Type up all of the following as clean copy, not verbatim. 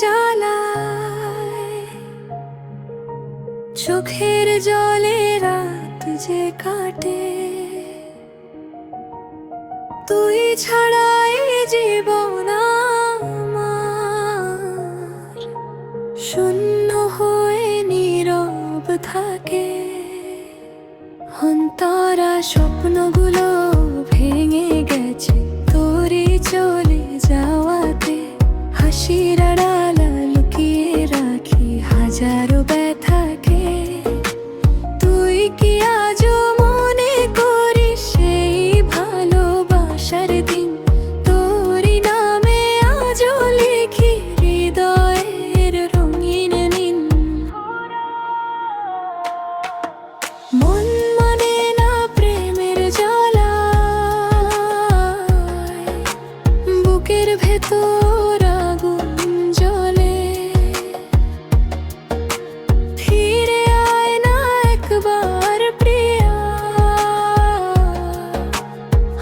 জ্বালায়, চোখের জলে রাত যে কাটে, তুই ছাড়াই জীবন আমার শূন্য হয়ে নীরব থাকে। অন্তরা স্বপ্নগুলো ভেঙে গেছে তোরে চলে যাওয়াতে, হাসির আড়াল লুকিয়ে রাখি হাজারো ব্যথাকে। তুই কি আজও মনে করিস সেই ভালোবাসার দিন? তোরই নামে আজও লিখি হৃদয়ের রঙিন নিন। মন মানে না প্রেমের জ্বালায়, বুকের ভেতর আগুন জ্বলে। ফিরে আয় না একবার প্রিয়া,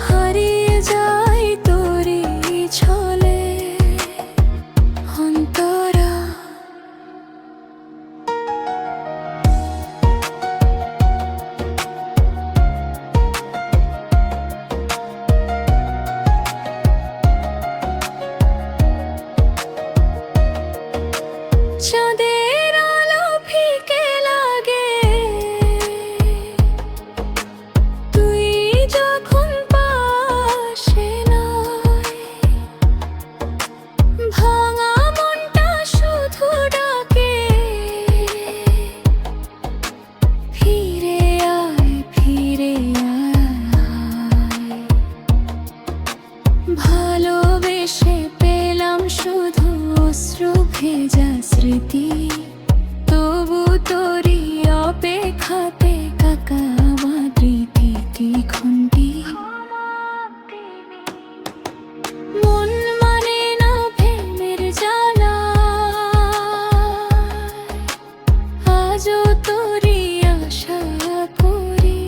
হারিয়ে যাই তোরই ছলে। অন্তরা চাঁদের আলো ফিকে লাগে, তুই যখন পাশে নাই। ভাঙা মনটা শুধু ডাকে, ফিরে আয় ফিরে আয়। ভালোবেসে পেলাম শুধু অশ্রু ভেজা স্মৃতি, তবু তোরই অপেক্ষাতে কাকা আমার স্মৃতি খুন্তি। মন মানে না প্রেমের জ্বালায়, আজও তোরই আশা করি।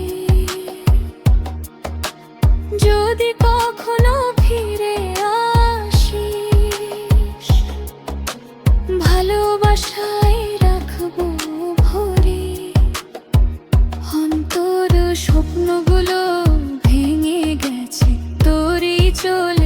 যদি কখনো ফিরে আসিস, ভালোবাসায় রাখবো ভরে। অন্তর স্বপ্নগুলো ভেঙে গেছে তোরই চলে